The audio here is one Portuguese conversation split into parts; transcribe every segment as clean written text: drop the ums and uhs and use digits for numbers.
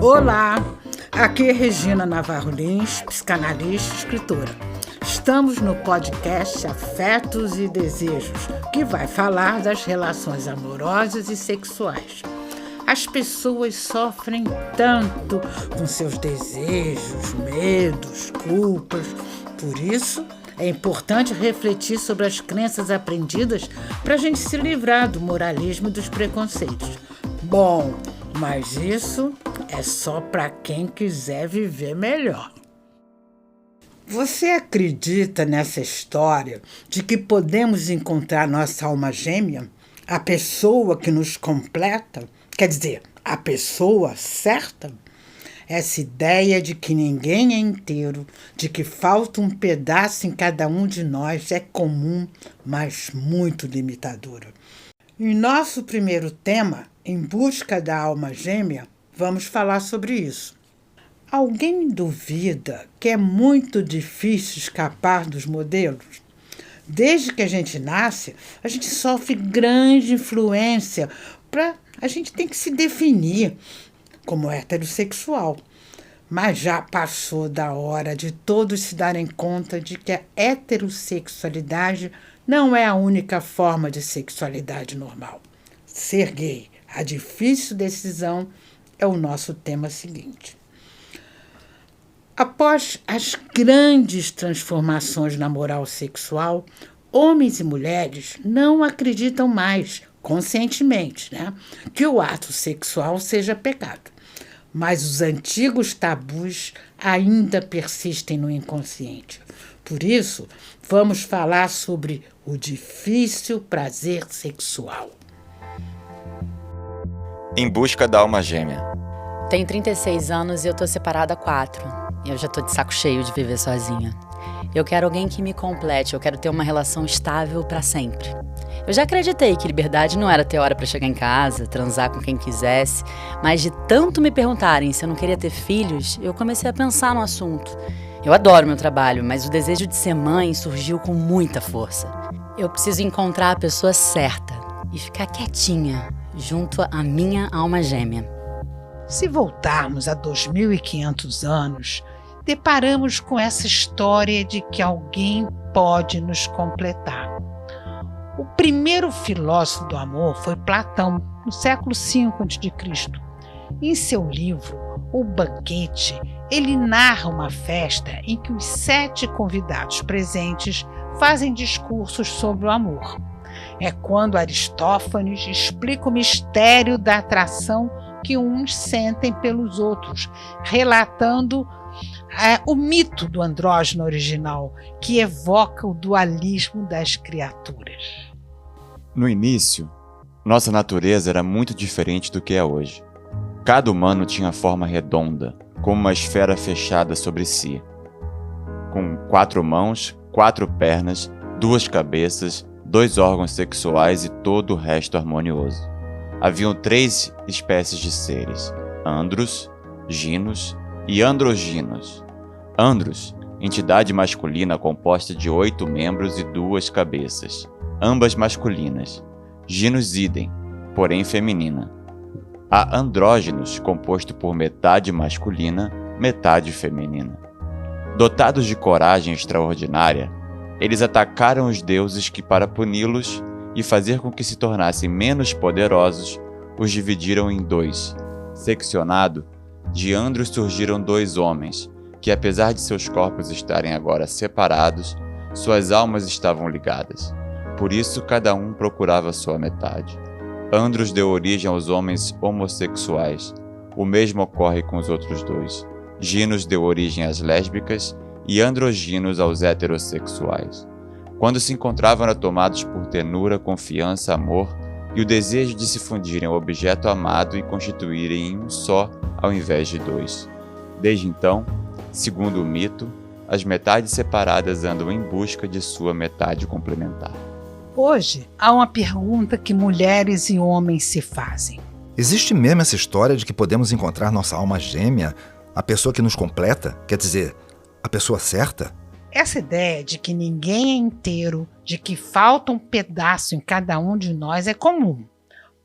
Olá, aqui é Regina Navarro Lins, psicanalista e escritora. Estamos no podcast Afetos e Desejos, que vai falar das relações amorosas e sexuais. As pessoas sofrem tanto com seus desejos, medos, culpas. Por isso, é importante refletir sobre as crenças aprendidas para a gente se livrar do moralismo e dos preconceitos. Bom, mas isso é só para quem quiser viver melhor. Você acredita nessa história de que podemos encontrar nossa alma gêmea, a pessoa que nos completa? Quer dizer, a pessoa certa? Essa ideia de que ninguém é inteiro, de que falta um pedaço em cada um de nós é comum, mas muito limitadora. Em nosso primeiro tema, Em Busca da Alma Gêmea, vamos falar sobre isso. Alguém duvida que é muito difícil escapar dos modelos? Desde que a gente nasce, a gente sofre grande influência a gente tem que se definir como heterossexual. Mas já passou da hora de todos se darem conta de que a heterossexualidade não é a única forma de sexualidade normal. Ser gay, a difícil decisão, é o nosso tema seguinte. Após as grandes transformações na moral sexual, homens e mulheres não acreditam mais, conscientemente, que o ato sexual seja pecado. Mas os antigos tabus ainda persistem no inconsciente. Por isso, vamos falar sobre o difícil prazer sexual. Em Busca da Alma Gêmea. Tenho 36 anos e eu tô separada há 4. Eu já tô de saco cheio de viver sozinha. Eu quero alguém que me complete, eu quero ter uma relação estável pra sempre. Eu já acreditei que liberdade não era ter hora pra chegar em casa, transar com quem quisesse, mas de tanto me perguntarem se eu não queria ter filhos, eu comecei a pensar no assunto. Eu adoro meu trabalho, mas o desejo de ser mãe surgiu com muita força. Eu preciso encontrar a pessoa certa e ficar quietinha, junto à minha alma gêmea. Se voltarmos a 2.500 anos, deparamos com essa história de que alguém pode nos completar. O primeiro filósofo do amor foi Platão, no século V a.C. Em seu livro, O Banquete, ele narra uma festa em que os 7 convidados presentes fazem discursos sobre o amor. É quando Aristófanes explica o mistério da atração que uns sentem pelos outros, relatando o mito do andrógeno original, que evoca o dualismo das criaturas. No início, nossa natureza era muito diferente do que é hoje. Cada humano tinha forma redonda, como uma esfera fechada sobre si, com 4 mãos, 4 pernas, 2 cabeças, 2 órgãos sexuais e todo o resto harmonioso. Haviam 3 espécies de seres: andros, ginos e androginos. Andros, entidade masculina composta de 8 membros e 2 cabeças, ambas masculinas. Ginos idem, porém feminina. Há andrógenos, composto por metade masculina, metade feminina. Dotados de coragem extraordinária, eles atacaram os deuses que, para puni-los e fazer com que se tornassem menos poderosos, os dividiram em 2. Seccionado, de Andros surgiram 2 homens, que apesar de seus corpos estarem agora separados, suas almas estavam ligadas. Por isso, cada um procurava sua metade. Andros deu origem aos homens homossexuais. O mesmo ocorre com os outros 2. Ginos deu origem às lésbicas e androginos aos heterossexuais. Quando se encontravam eram tomados por ternura, confiança, amor e o desejo de se fundirem ao objeto amado e constituírem em um só ao invés de 2. Desde então, segundo o mito, as metades separadas andam em busca de sua metade complementar. Hoje, há uma pergunta que mulheres e homens se fazem. Existe mesmo essa história de que podemos encontrar nossa alma gêmea, a pessoa que nos completa, quer dizer, a pessoa certa? Essa ideia de que ninguém é inteiro, de que falta um pedaço em cada um de nós é comum.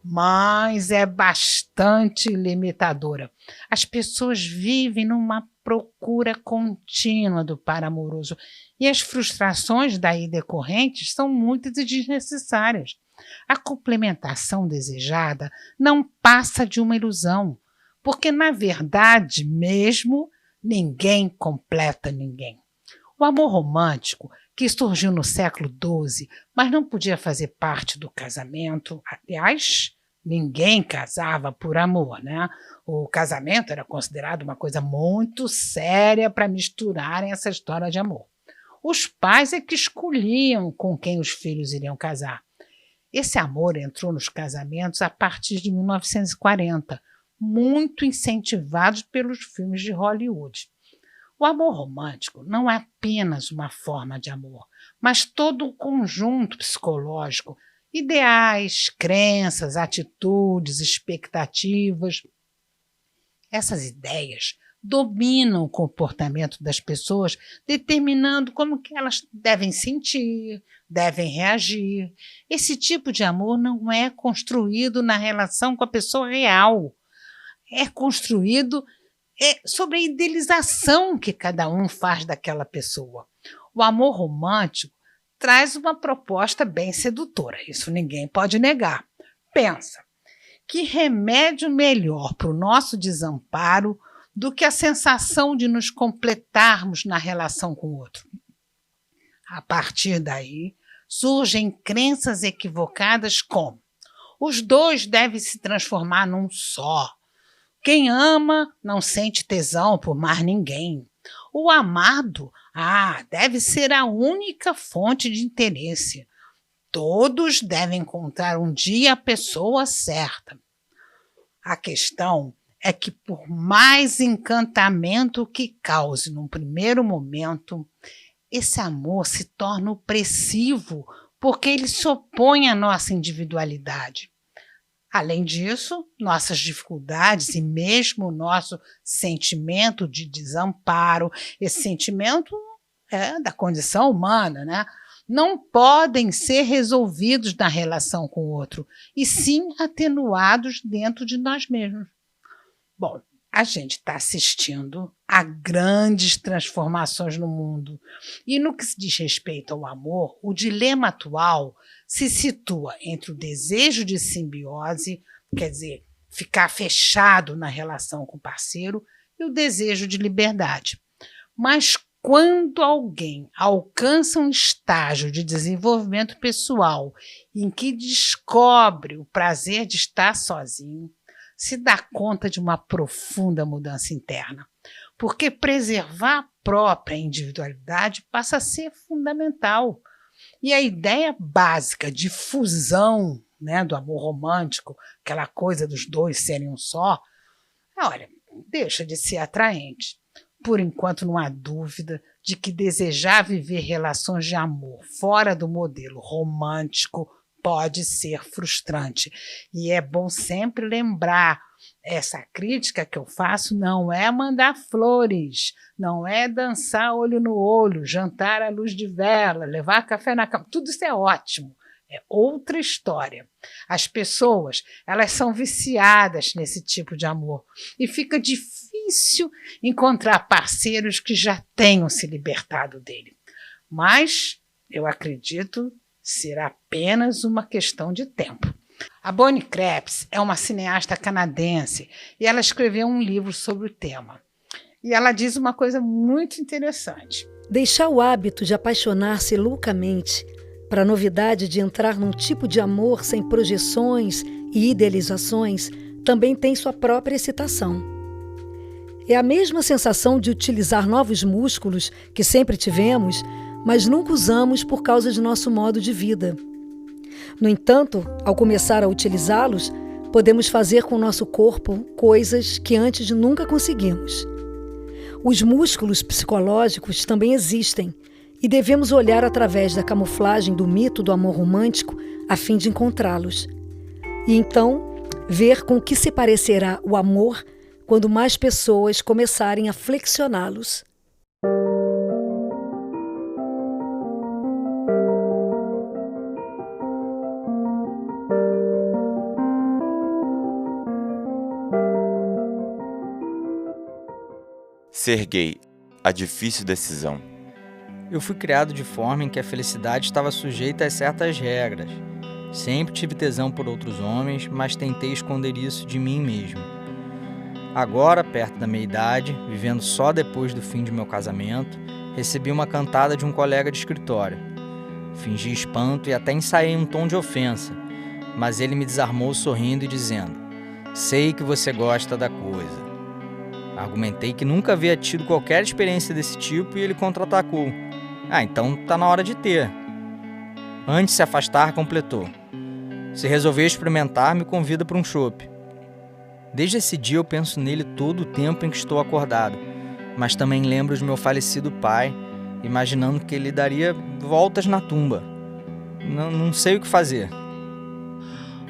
mas é bastante limitadora. As pessoas vivem numa procura contínua do par amoroso e as frustrações daí decorrentes são muitas e desnecessárias. A complementação desejada não passa de uma ilusão, porque, na verdade mesmo, ninguém completa ninguém. O amor romântico, que surgiu no século XII, mas não podia fazer parte do casamento. Aliás, ninguém casava por amor, né? O casamento era considerado uma coisa muito séria para misturarem essa história de amor. Os pais é que escolhiam com quem os filhos iriam casar. Esse amor entrou nos casamentos a partir de 1940, muito incentivados pelos filmes de Hollywood. O amor romântico não é apenas uma forma de amor, mas todo um conjunto psicológico, ideais, crenças, atitudes, expectativas. Essas ideias dominam o comportamento das pessoas, determinando como que elas devem sentir, devem reagir. Esse tipo de amor não é construído na relação com a pessoa real. É construído sobre a idealização que cada um faz daquela pessoa. O amor romântico traz uma proposta bem sedutora, isso ninguém pode negar. Pensa, que remédio melhor para o nosso desamparo do que a sensação de nos completarmos na relação com o outro? A partir daí, surgem crenças equivocadas como: os dois devem se transformar num só. Quem ama não sente tesão por mais ninguém. O amado, deve ser a única fonte de interesse. Todos devem encontrar um dia a pessoa certa. A questão é que, por mais encantamento que cause num primeiro momento, esse amor se torna opressivo porque ele se opõe à nossa individualidade. Além disso, nossas dificuldades e mesmo o nosso sentimento de desamparo, esse sentimento é da condição humana, né? Não podem ser resolvidos na relação com o outro, e sim atenuados dentro de nós mesmos. Bom, a gente está assistindo a grandes transformações no mundo. E no que se diz respeito ao amor, o dilema atual se situa entre o desejo de simbiose, quer dizer, ficar fechado na relação com o parceiro, e o desejo de liberdade. Mas quando alguém alcança um estágio de desenvolvimento pessoal em que descobre o prazer de estar sozinho, se dá conta de uma profunda mudança interna, porque preservar a própria individualidade passa a ser fundamental. E a ideia básica de fusão, né, do amor romântico, aquela coisa dos dois serem um só, olha, deixa de ser atraente. Por enquanto, não há dúvida de que desejar viver relações de amor fora do modelo romântico pode ser frustrante. E é bom sempre lembrar, essa crítica que eu faço não é mandar flores, não é dançar olho no olho, jantar à luz de vela, levar café na cama. Tudo isso é ótimo. É outra história. As pessoas, elas são viciadas nesse tipo de amor e fica difícil encontrar parceiros que já tenham se libertado dele. Mas eu acredito ser apenas uma questão de tempo. A Bonnie Krebs é uma cineasta canadense e ela escreveu um livro sobre o tema. E ela diz uma coisa muito interessante. Deixar o hábito de apaixonar-se loucamente para a novidade de entrar num tipo de amor sem projeções e idealizações também tem sua própria excitação. É a mesma sensação de utilizar novos músculos que sempre tivemos, mas nunca usamos por causa de nosso modo de vida. No entanto, ao começar a utilizá-los, podemos fazer com o nosso corpo coisas que antes nunca conseguimos. Os músculos psicológicos também existem e devemos olhar através da camuflagem do mito do amor romântico a fim de encontrá-los. E então, ver com que se parecerá o amor quando mais pessoas começarem a flexioná-los. Ser gay, a difícil decisão. Eu fui criado de forma em que a felicidade estava sujeita a certas regras. Sempre tive tesão por outros homens, mas tentei esconder isso de mim mesmo. Agora, perto da meia idade, vivendo só depois do fim de meu casamento, recebi uma cantada de um colega de escritório. Fingi espanto e até ensaiei um tom de ofensa, mas ele me desarmou sorrindo e dizendo: "Sei que você gosta da coisa." Argumentei que nunca havia tido qualquer experiência desse tipo e ele contra-atacou: "Então tá na hora de ter." Antes de se afastar, completou: "Se resolver experimentar, me convida para um chopp." Desde esse dia eu penso nele todo o tempo em que estou acordado, mas também lembro de meu falecido pai, imaginando que ele daria voltas na tumba. Não sei o que fazer.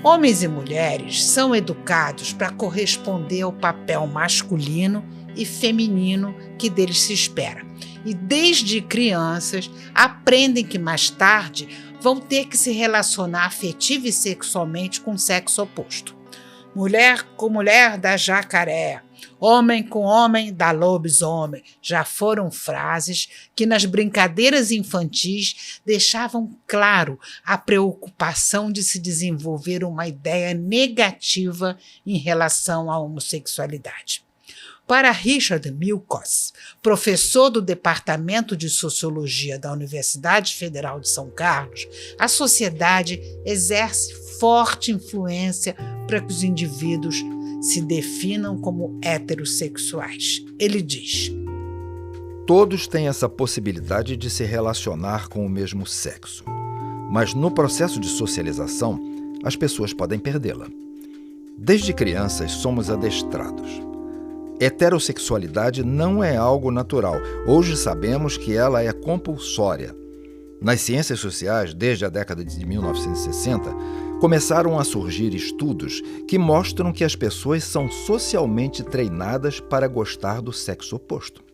Homens e mulheres são educados para corresponder ao papel masculino e feminino que deles se espera. E desde crianças aprendem que mais tarde vão ter que se relacionar afetiva e sexualmente com o sexo oposto. Mulher com mulher dá jacaré, homem com homem dá lobisomem. Já foram frases que nas brincadeiras infantis deixavam claro a preocupação de se desenvolver uma ideia negativa em relação à homossexualidade. Para Richard Milkos, professor do Departamento de Sociologia da Universidade Federal de São Carlos, a sociedade exerce forte influência para que os indivíduos se definam como heterossexuais. Ele diz: todos têm essa possibilidade de se relacionar com o mesmo sexo, mas no processo de socialização, as pessoas podem perdê-la. Desde crianças somos adestrados. Heterossexualidade não é algo natural. Hoje sabemos que ela é compulsória. Nas ciências sociais, desde a década de 1960, começaram a surgir estudos que mostram que as pessoas são socialmente treinadas para gostar do sexo oposto.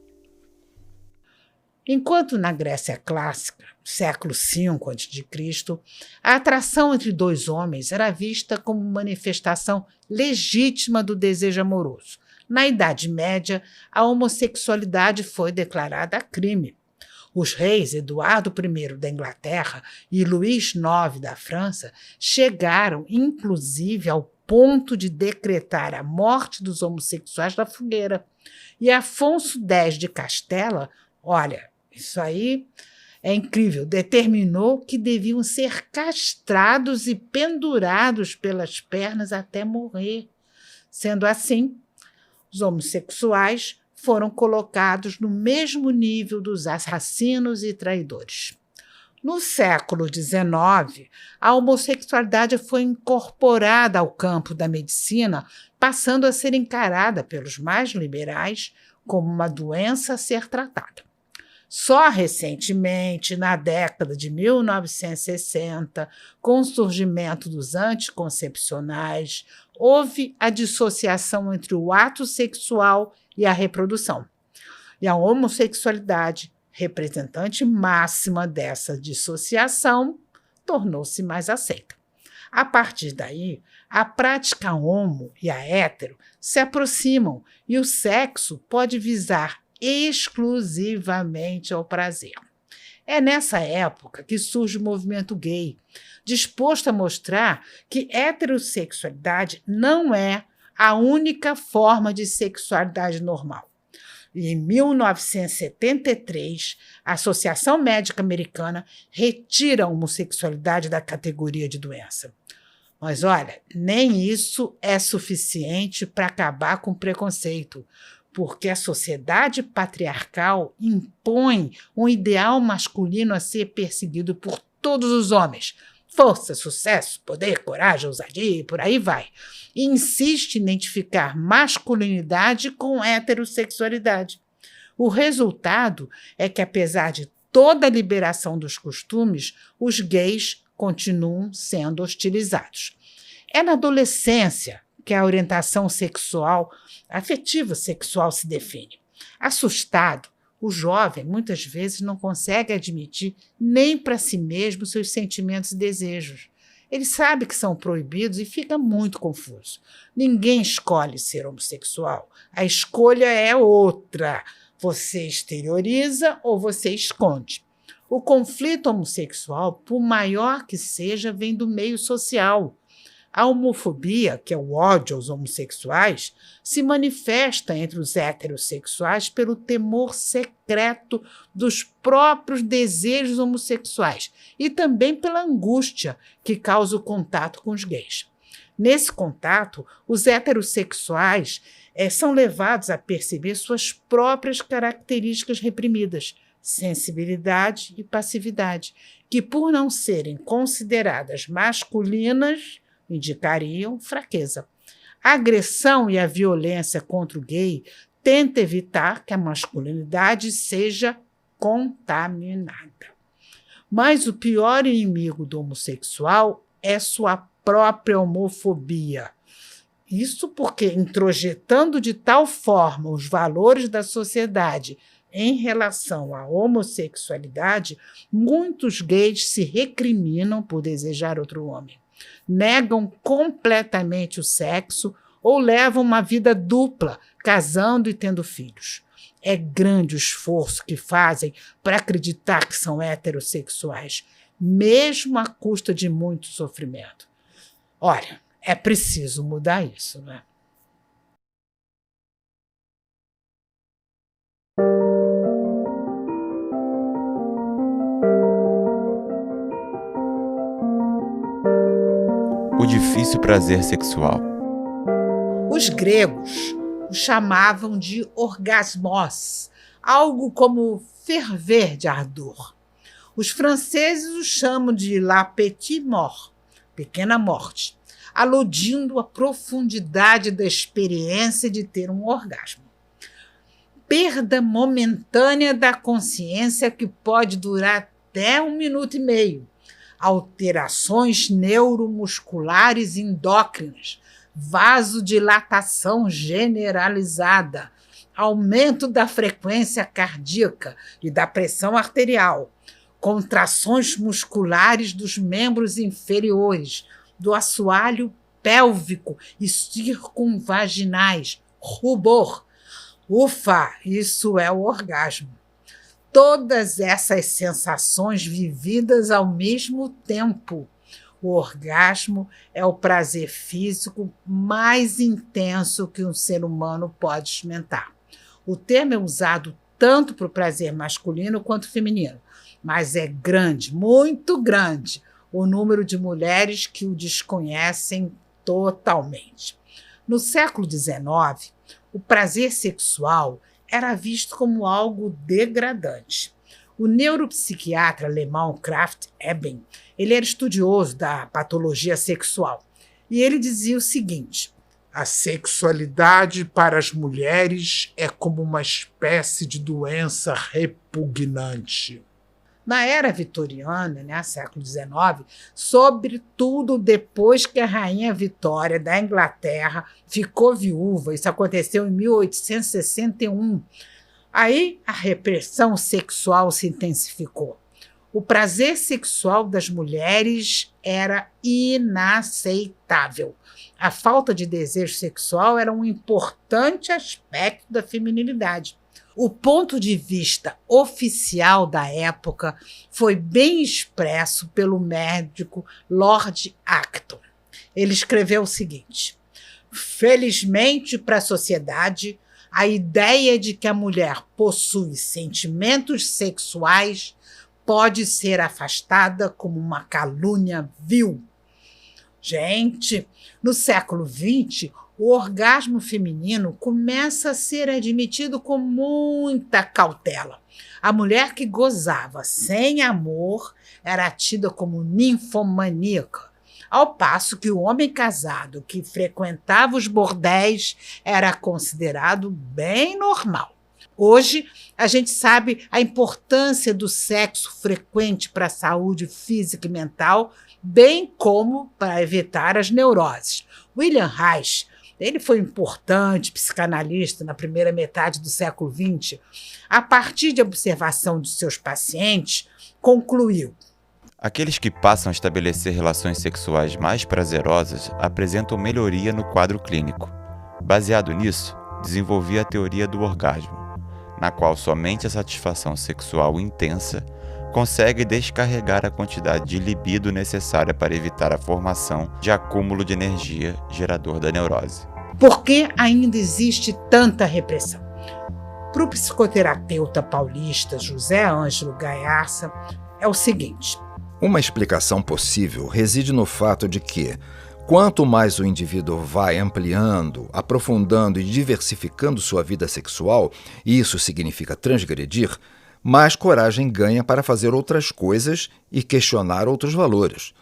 Enquanto na Grécia clássica, século V a.C., a atração entre dois homens era vista como manifestação legítima do desejo amoroso. Na Idade Média, a homossexualidade foi declarada crime. Os reis Eduardo I da Inglaterra e Luís IX da França chegaram, inclusive, ao ponto de decretar a morte dos homossexuais na fogueira. E Afonso X de Castela, olha, isso aí é incrível, determinou que deviam ser castrados e pendurados pelas pernas até morrer. Sendo assim, os homossexuais foram colocados no mesmo nível dos assassinos e traidores. No século XIX, a homossexualidade foi incorporada ao campo da medicina, passando a ser encarada pelos mais liberais como uma doença a ser tratada. Só recentemente, na década de 1960, com o surgimento dos anticoncepcionais, houve a dissociação entre o ato sexual e a reprodução. E a homossexualidade, representante máxima dessa dissociação, tornou-se mais aceita. A partir daí, a prática homo e a hétero se aproximam e o sexo pode visar exclusivamente ao prazer. É nessa época que surge o movimento gay, disposto a mostrar que heterossexualidade não é a única forma de sexualidade normal. E em 1973, a Associação Médica Americana retira a homossexualidade da categoria de doença. Mas olha, nem isso é suficiente para acabar com o preconceito, porque a sociedade patriarcal impõe um ideal masculino a ser perseguido por todos os homens. Força, sucesso, poder, coragem, ousadia e por aí vai. E insiste em identificar masculinidade com heterossexualidade. O resultado é que, apesar de toda a liberação dos costumes, os gays continuam sendo hostilizados. É na adolescência que a orientação sexual, afetiva sexual se define. Assustado, o jovem muitas vezes não consegue admitir nem para si mesmo seus sentimentos e desejos. Ele sabe que são proibidos e fica muito confuso. Ninguém escolhe ser homossexual. A escolha é outra. Você exterioriza ou você esconde. O conflito homossexual, por maior que seja, vem do meio social. A homofobia, que é o ódio aos homossexuais, se manifesta entre os heterossexuais pelo temor secreto dos próprios desejos homossexuais e também pela angústia que causa o contato com os gays. Nesse contato, os heterossexuais são levados a perceber suas próprias características reprimidas, sensibilidade e passividade, que, por não serem consideradas masculinas, indicariam fraqueza. A agressão e a violência contra o gay tenta evitar que a masculinidade seja contaminada. Mas o pior inimigo do homossexual é sua própria homofobia. Isso porque, introjetando de tal forma os valores da sociedade em relação à homossexualidade, muitos gays se recriminam por desejar outro homem, negam completamente o sexo ou levam uma vida dupla, casando e tendo filhos. É grande o esforço que fazem para acreditar que são heterossexuais, mesmo à custa de muito sofrimento. Olha, é preciso mudar isso, né? O difícil prazer sexual. Os gregos o chamavam de orgasmos, algo como ferver de ardor. Os franceses o chamam de la petite mort, pequena morte, aludindo à profundidade da experiência de ter um orgasmo. Perda momentânea da consciência que pode durar até 1 minuto e meio. Alterações neuromusculares endócrinas, vasodilatação generalizada, aumento da frequência cardíaca e da pressão arterial, contrações musculares dos membros inferiores, do assoalho pélvico e circunvaginais, rubor. Ufa, isso é o orgasmo. Todas essas sensações vividas ao mesmo tempo. O orgasmo é o prazer físico mais intenso que um ser humano pode experimentar. O termo é usado tanto para o prazer masculino quanto feminino, mas é grande, muito grande, o número de mulheres que o desconhecem totalmente. No século XIX, o prazer sexual era visto como algo degradante. O neuropsiquiatra alemão Kraft Ebing, ele era estudioso da patologia sexual, e ele dizia o seguinte: a sexualidade para as mulheres é como uma espécie de doença repugnante. Na era vitoriana, né, século XIX, sobretudo depois que a rainha Vitória da Inglaterra ficou viúva, isso aconteceu em 1861, aí a repressão sexual se intensificou. O prazer sexual das mulheres era inaceitável. A falta de desejo sexual era um importante aspecto da feminilidade. O ponto de vista oficial da época foi bem expresso pelo médico Lord Acton. Ele escreveu o seguinte: felizmente para a sociedade, a ideia de que a mulher possui sentimentos sexuais pode ser afastada como uma calúnia vil. Gente, no século XX, o orgasmo feminino começa a ser admitido com muita cautela. A mulher que gozava sem amor era tida como ninfomaníaca, ao passo que o homem casado que frequentava os bordéis era considerado bem normal. Hoje, a gente sabe a importância do sexo frequente para a saúde física e mental, bem como para evitar as neuroses. William Reich, ele foi um importante psicanalista na primeira metade do século XX. A partir de observação de seus pacientes, concluiu: aqueles que passam a estabelecer relações sexuais mais prazerosas apresentam melhoria no quadro clínico. Baseado nisso, desenvolvi a teoria do orgasmo. na qual somente a satisfação sexual intensa consegue descarregar a quantidade de libido necessária para evitar a formação de acúmulo de energia gerador da neurose. Por que ainda existe tanta repressão? Para o psicoterapeuta paulista José Ângelo Gaiarsa, é o seguinte: uma explicação possível reside no fato de que, quanto mais o indivíduo vai ampliando, aprofundando e diversificando sua vida sexual, e isso significa transgredir, mais coragem ganha para fazer outras coisas e questionar outros valores.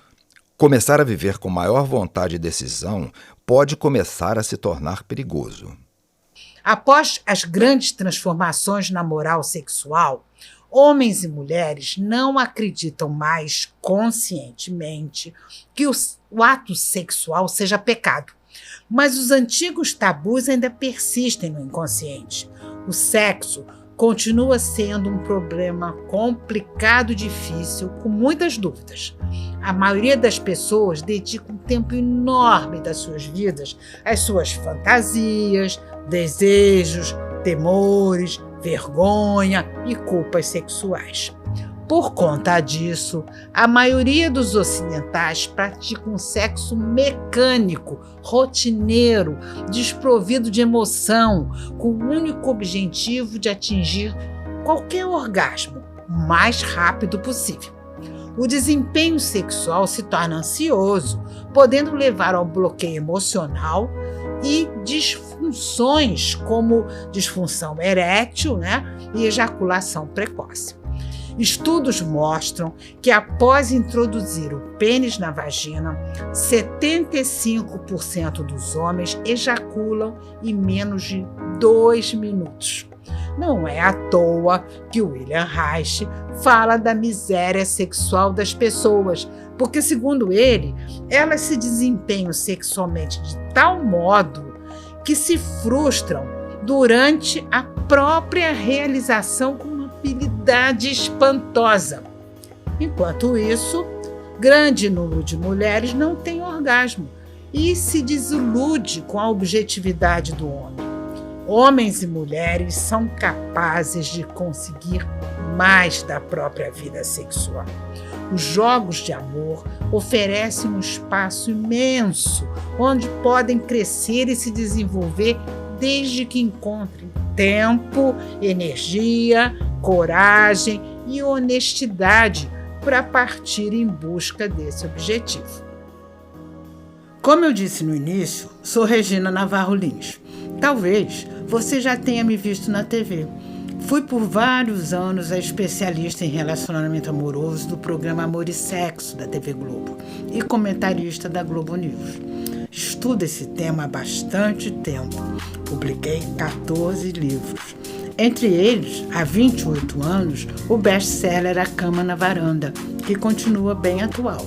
Começar a viver com maior vontade e decisão pode começar a se tornar perigoso. Após as grandes transformações na moral sexual, homens e mulheres não acreditam mais conscientemente que o ato sexual seja pecado. Mas os antigos tabus ainda persistem no inconsciente. O sexo continua sendo um problema complicado e difícil, com muitas dúvidas. A maioria das pessoas dedica um tempo enorme das suas vidas às suas fantasias, desejos, temores, vergonha e culpas sexuais. Por conta disso, a maioria dos ocidentais pratica um sexo mecânico, rotineiro, desprovido de emoção, com o único objetivo de atingir qualquer orgasmo o mais rápido possível. O desempenho sexual se torna ansioso, podendo levar ao bloqueio emocional e disfunções como disfunção erétil, e ejaculação precoce. Estudos mostram que após introduzir o pênis na vagina, 75% dos homens ejaculam em menos de 2 minutos. Não é à toa que William Reich fala da miséria sexual das pessoas, porque, segundo ele, elas se desempenham sexualmente de tal modo que se frustram durante a própria realização com uma habilidade espantosa. Enquanto isso, grande número de mulheres não tem orgasmo e se desilude com a objetividade do homem. Homens e mulheres são capazes de conseguir mais da própria vida sexual. Os jogos de amor oferecem um espaço imenso onde podem crescer e se desenvolver desde que encontrem tempo, energia, coragem e honestidade para partir em busca desse objetivo. Como eu disse no início, sou Regina Navarro Lins. Talvez você já tenha me visto na TV. Fui por vários anos a especialista em relacionamento amoroso do programa Amor e Sexo da TV Globo e comentarista da Globo News. Estudo esse tema há bastante tempo. Publiquei 14 livros. Entre eles, há 28 anos, o best-seller A Cama na Varanda, que continua bem atual.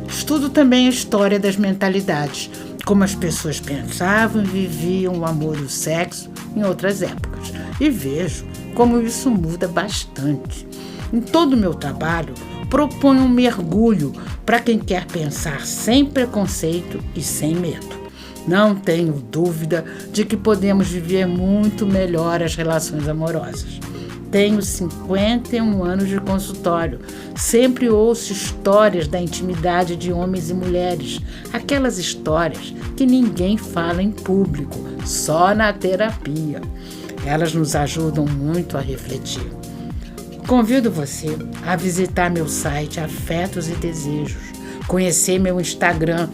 Estudo também a história das mentalidades, como as pessoas pensavam e viviam o amor e o sexo em outras épocas. E vejo como isso muda bastante. Em todo o meu trabalho, proponho um mergulho para quem quer pensar sem preconceito e sem medo. Não tenho dúvida de que podemos viver muito melhor as relações amorosas. Tenho 51 anos de consultório. Sempre ouço histórias da intimidade de homens e mulheres. Aquelas histórias que ninguém fala em público, só na terapia. Elas nos ajudam muito a refletir. Convido você a visitar meu site Afetos e Desejos, conhecer meu Instagram,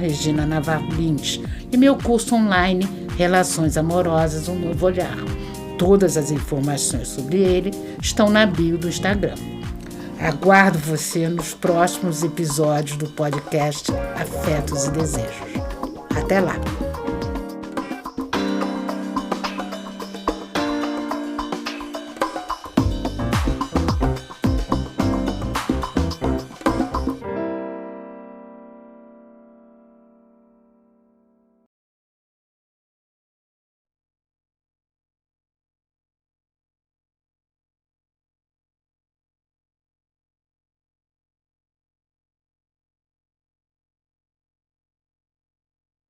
@Regina Navarro Lins, e meu curso online Relações Amorosas, um Novo Olhar. Todas as informações sobre ele estão na bio do Instagram. Aguardo você nos próximos episódios do podcast Afetos e Desejos. Até lá!